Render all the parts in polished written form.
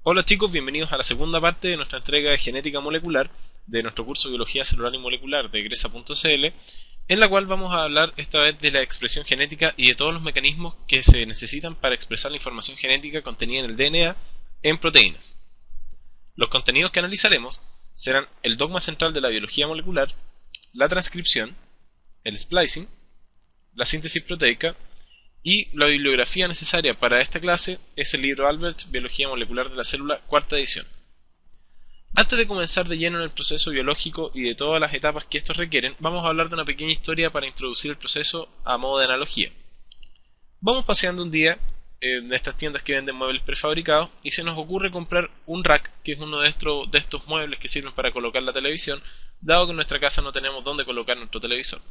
Hola chicos, bienvenidos a la segunda parte de nuestra entrega de genética molecular de nuestro curso de biología celular y molecular de Gresa.cl, en la cual vamos a hablar esta vez de la expresión genética y de todos los mecanismos que se necesitan para expresar la información genética contenida en el DNA en proteínas. Los contenidos que analizaremos serán el dogma central de la biología molecular, la transcripción, el splicing, la síntesis proteica y la bibliografía necesaria para esta clase es el libro Albert, Biología Molecular de la Célula, cuarta edición. Antes de comenzar de lleno en el proceso biológico y de todas las etapas que estos requieren, vamos a hablar de una pequeña historia para introducir el proceso a modo de analogía. Vamos paseando un día en estas tiendas que venden muebles prefabricados y se nos ocurre comprar un rack, que es uno de estos muebles que sirven para colocar la televisión, dado que en nuestra casa no tenemos dónde colocar nuestro televisor.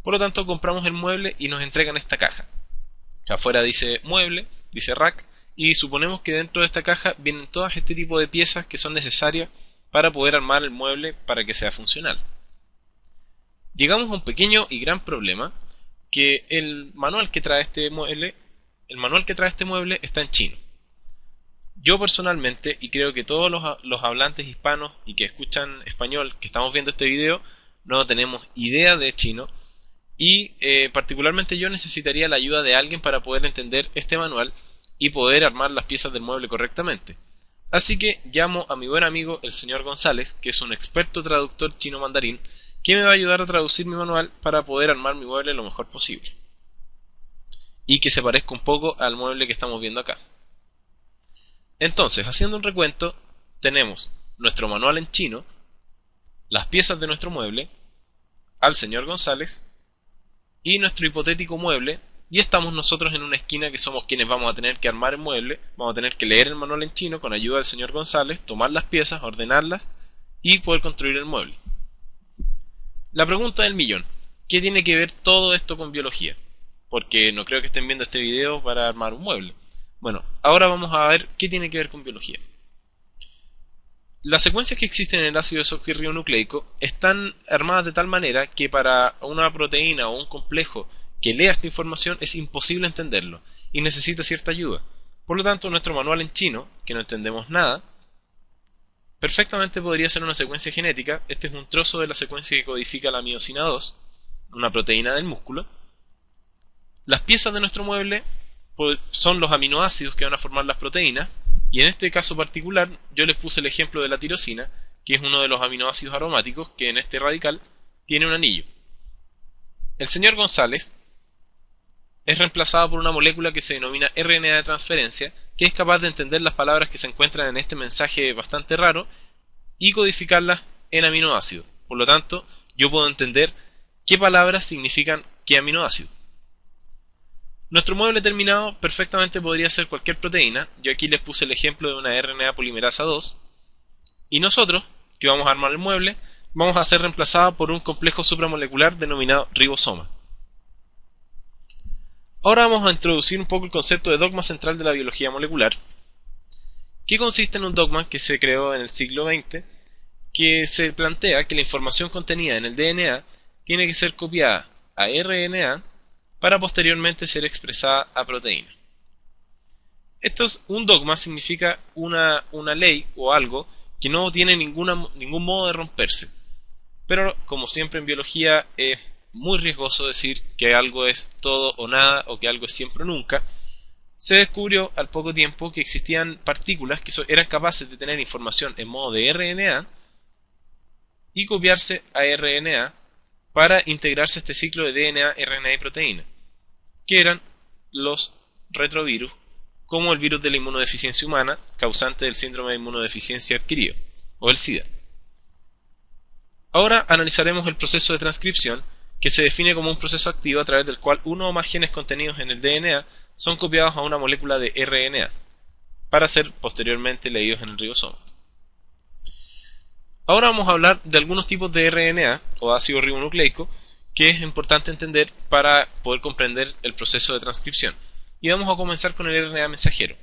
Por lo tanto, compramos el mueble y nos entregan esta caja. Afuera dice mueble, dice rack, y suponemos que dentro de esta caja vienen todas este tipo de piezas que son necesarias para poder armar el mueble para que sea funcional. Llegamos a un pequeño y gran problema, que el manual que trae este mueble está en chino. Yo personalmente, y creo que todos los hablantes hispanos y que escuchan español que estamos viendo este video, no tenemos idea de chino. Y particularmente yo necesitaría la ayuda de alguien para poder entender este manual y poder armar las piezas del mueble correctamente. Así que llamo a mi buen amigo el señor González, que es un experto traductor chino mandarín, que me va a ayudar a traducir mi manual para poder armar mi mueble lo mejor posible. Y que se parezca un poco al mueble que estamos viendo acá. Entonces, haciendo un recuento, tenemos nuestro manual en chino, las piezas de nuestro mueble, al señor González, y nuestro hipotético mueble, y estamos nosotros en una esquina que somos quienes vamos a tener que armar el mueble, vamos a tener que leer el manual en chino con ayuda del señor González, tomar las piezas, ordenarlas y poder construir el mueble. La pregunta del millón: ¿qué tiene que ver todo esto con biología? Porque no creo que estén viendo este video para armar un mueble. Bueno, ahora vamos a ver qué tiene que ver con biología. Las secuencias que existen en el ácido desoxirribonucleico están armadas de tal manera que para una proteína o un complejo que lea esta información es imposible entenderlo y necesita cierta ayuda. Por lo tanto, nuestro manual en chino, que no entendemos nada, perfectamente podría ser una secuencia genética. Este es un trozo de la secuencia que codifica la miosina 2, una proteína del músculo. Las piezas de nuestro mueble son los aminoácidos que van a formar las proteínas. Y en este caso particular yo les puse el ejemplo de la tirosina, que es uno de los aminoácidos aromáticos que en este radical tiene un anillo. El señor González es reemplazado por una molécula que se denomina RNA de transferencia, que es capaz de entender las palabras que se encuentran en este mensaje bastante raro y codificarlas en aminoácidos. Por lo tanto, yo puedo entender qué palabras significan qué aminoácido. Nuestro mueble terminado perfectamente podría ser cualquier proteína. Yo aquí les puse el ejemplo de una RNA polimerasa 2. Y nosotros, que vamos a armar el mueble, vamos a ser reemplazados por un complejo supramolecular denominado ribosoma. Ahora vamos a introducir un poco el concepto de dogma central de la biología molecular, que consiste en un dogma que se creó en el siglo XX, que se plantea que la información contenida en el DNA tiene que ser copiada a RNA para posteriormente ser expresada a proteína. Un dogma significa una ley o algo que no tiene ningún modo de romperse. Pero como siempre en biología es muy riesgoso decir que algo es todo o nada o que algo es siempre o nunca. Se descubrió al poco tiempo que existían partículas que eran capaces de tener información en modo de RNA y copiarse a RNA para integrarse a este ciclo de DNA, RNA y proteína, que eran los retrovirus, como el virus de la inmunodeficiencia humana, causante del síndrome de inmunodeficiencia adquirido, o el SIDA. Ahora analizaremos el proceso de transcripción, que se define como un proceso activo a través del cual uno o más genes contenidos en el DNA son copiados a una molécula de RNA, para ser posteriormente leídos en el ribosoma. Ahora vamos a hablar de algunos tipos de RNA, o ácido ribonucleico, que es importante entender para poder comprender el proceso de transcripción. Y vamos a comenzar con el RNA mensajero.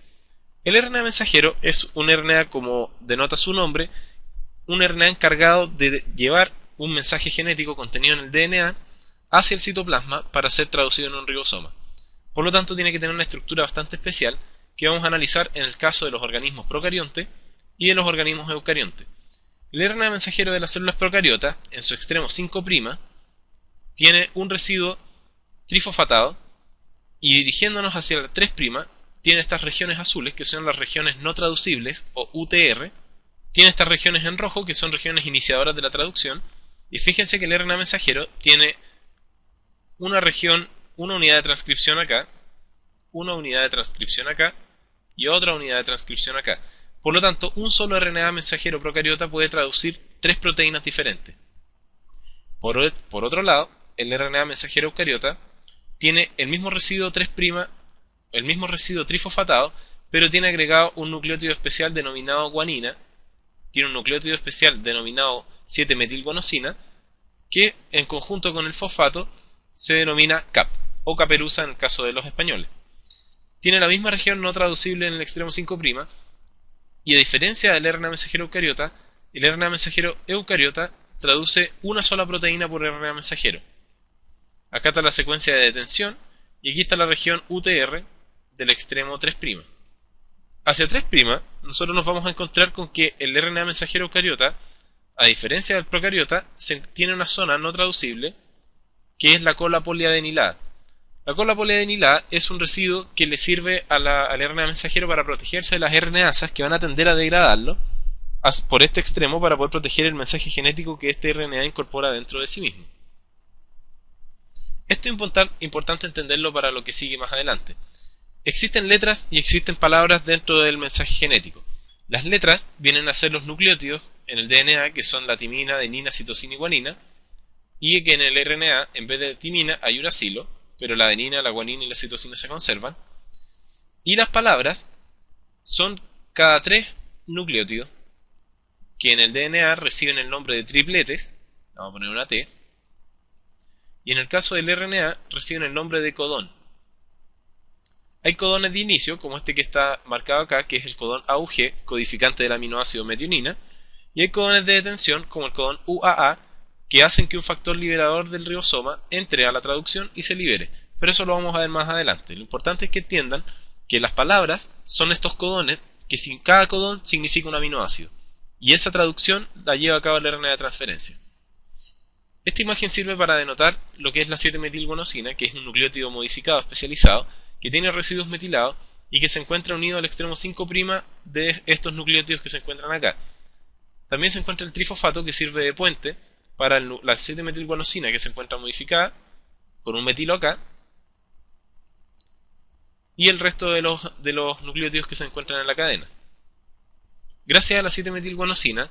El RNA mensajero es un RNA, como denota su nombre, un RNA encargado de llevar un mensaje genético contenido en el DNA hacia el citoplasma para ser traducido en un ribosoma. Por lo tanto, tiene que tener una estructura bastante especial que vamos a analizar en el caso de los organismos procariontes y de los organismos eucariontes. El RNA mensajero de las células procariotas,', en su extremo 5', tiene un residuo trifosfatado, y dirigiéndonos hacia la 3', tiene estas regiones azules, que son las regiones no traducibles, o UTR. Tiene estas regiones en rojo, que son regiones iniciadoras de la traducción. Y fíjense que el RNA mensajero tiene una región, una unidad de transcripción acá, una unidad de transcripción acá, y otra unidad de transcripción acá. Por lo tanto, un solo RNA mensajero procariota puede traducir 3 proteínas diferentes. Por otro lado, el RNA mensajero eucariota tiene el mismo residuo 3', el mismo residuo trifosfatado, pero tiene agregado un nucleótido especial denominado guanina, tiene un nucleótido especial denominado 7-metilguanosina, que en conjunto con el fosfato se denomina CAP, o caperuza en el caso de los españoles. Tiene la misma región no traducible en el extremo 5', y a diferencia del RNA mensajero eucariota, el RNA mensajero eucariota traduce una sola proteína por RNA mensajero. Acá está la secuencia de detención, y aquí está la región UTR del extremo 3'. Hacia 3', nosotros nos vamos a encontrar con que el RNA mensajero eucariota, a diferencia del procariota, tiene una zona no traducible, que es la cola poliadenilada. La cola poliadenilada es un residuo que le sirve al RNA mensajero para protegerse de las RNasas que van a tender a degradarlo por este extremo para poder proteger el mensaje genético que este RNA incorpora dentro de sí mismo. Esto es importante entenderlo para lo que sigue más adelante. Existen letras y existen palabras dentro del mensaje genético. Las letras vienen a ser los nucleótidos en el DNA, que son la timina, adenina, citosina y guanina, y que en el RNA, en vez de timina, hay uracilo, pero la adenina, la guanina y la citosina se conservan. Y las palabras son cada 3 nucleótidos, que en el DNA reciben el nombre de tripletes, vamos a poner una T, y en el caso del RNA reciben el nombre de codón. Hay codones de inicio, como este que está marcado acá, que es el codón AUG, codificante del aminoácido metionina, y hay codones de detención, como el codón UAA, que hacen que un factor liberador del ribosoma entre a la traducción y se libere. Pero eso lo vamos a ver más adelante. Lo importante es que entiendan que las palabras son estos codones, que cada codón significa un aminoácido, y esa traducción la lleva a cabo el RNA de transferencia. Esta imagen sirve para denotar lo que es la 7-metilguanosina, que es un nucleótido modificado especializado, que tiene residuos metilados y que se encuentra unido al extremo 5' de estos nucleótidos que se encuentran acá. También se encuentra el trifosfato, que sirve de puente para la 7-metilguanosina, que se encuentra modificada con un metilo acá, y el resto de los nucleótidos que se encuentran en la cadena. Gracias a la 7-metilguanosina,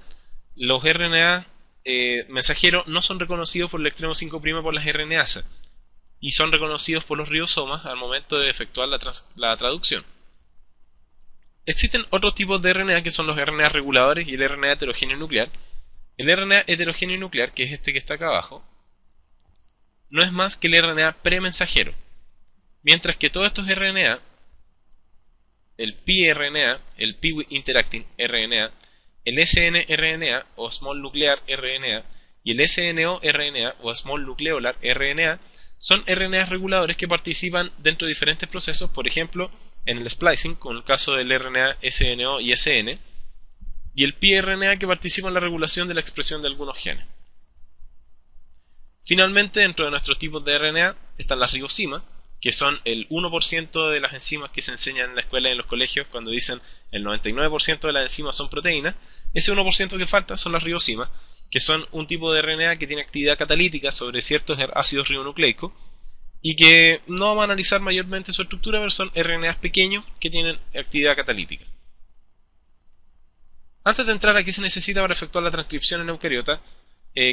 los RNA mensajeros no son reconocidos por el extremo 5' por las RNasas, y son reconocidos por los ribosomas al momento de efectuar la traducción. Existen otros tipos de RNA, que son los RNA reguladores y el RNA heterogéneo nuclear. El RNA heterogéneo nuclear, que es este que está acá abajo, no es más que el RNA premensajero, mientras que todos estos RNA, el piRNA, el Pi-interacting RNA, el snRNA o Small Nuclear RNA y el SNO-RNA o Small Nucleolar RNA son RNAs reguladores que participan dentro de diferentes procesos, por ejemplo, en el splicing, con el caso del RNA SNO y SN, y el piRNA, que participa en la regulación de la expresión de algunos genes. Finalmente, dentro de nuestros tipos de RNA están las ribosimas, que son el 1% de las enzimas que se enseñan en la escuela y en los colegios cuando dicen el 99% de las enzimas son proteínas. Ese 1% que falta son las ribosimas, que son un tipo de RNA que tiene actividad catalítica sobre ciertos ácidos ribonucleicos y que no vamos a analizar mayormente su estructura, pero son RNAs pequeños que tienen actividad catalítica. Antes de entrar a qué se necesita para efectuar la transcripción en eucariota,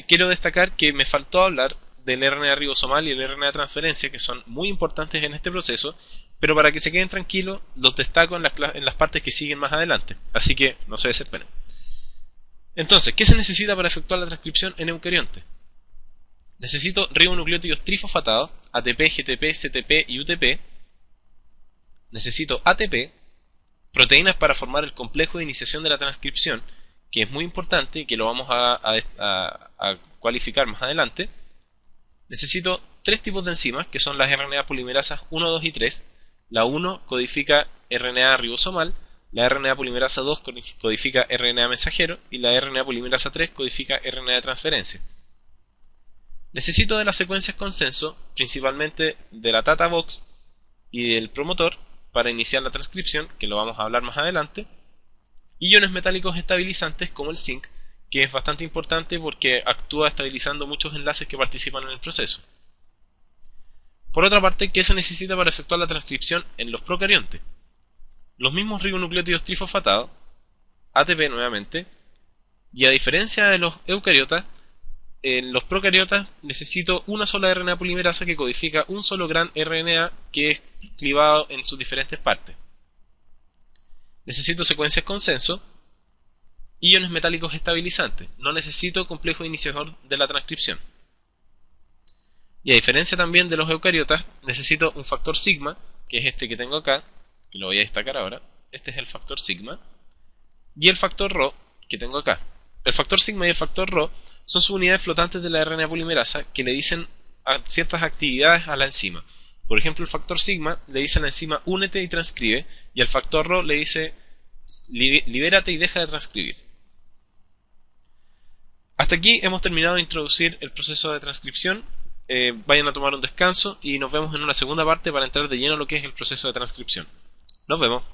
quiero destacar que me faltó hablar del RNA ribosomal y el RNA de transferencia, que son muy importantes en este proceso, pero para que se queden tranquilos, los destaco en las partes que siguen más adelante, así que no se desesperen. Entonces, ¿qué se necesita para efectuar la transcripción en eucarionte? Necesito ribonucleótidos trifosfatados, ATP, GTP, CTP y UTP. Necesito ATP, proteínas para formar el complejo de iniciación de la transcripción, que es muy importante y que lo vamos a cualificar más adelante. Necesito 3 tipos de enzimas, que son las RNA polimerasas 1, 2 y 3. La 1 codifica RNA ribosomal, la RNA polimerasa 2 codifica RNA mensajero y la RNA polimerasa 3 codifica RNA de transferencia. Necesito de las secuencias consenso, principalmente de la Tata Box y del promotor, para iniciar la transcripción, que lo vamos a hablar más adelante, y iones metálicos estabilizantes como el zinc, que es bastante importante porque actúa estabilizando muchos enlaces que participan en el proceso. Por otra parte, ¿qué se necesita para efectuar la transcripción en los procariontes? Los mismos ribonucleótidos trifosfatados, ATP nuevamente, y a diferencia de los eucariotas, en los procariotas necesito una sola RNA polimerasa que codifica un solo gran RNA que es clivado en sus diferentes partes. Necesito secuencias consenso y iones metálicos estabilizantes. No necesito complejo iniciador de la transcripción. Y a diferencia también de los eucariotas, necesito un factor sigma, que es este que tengo acá, que lo voy a destacar ahora. Este es el factor sigma. Y el factor Rho, que tengo acá. El factor sigma y el factor Rho son subunidades flotantes de la RNA polimerasa que le dicen ciertas actividades a la enzima. Por ejemplo, el factor sigma le dice a la enzima únete y transcribe, y el factor Rho le dice libérate y deja de transcribir. Hasta aquí hemos terminado de introducir el proceso de transcripción. Vayan a tomar un descanso y nos vemos en una segunda parte para entrar de lleno en lo que es el proceso de transcripción. Nos vemos.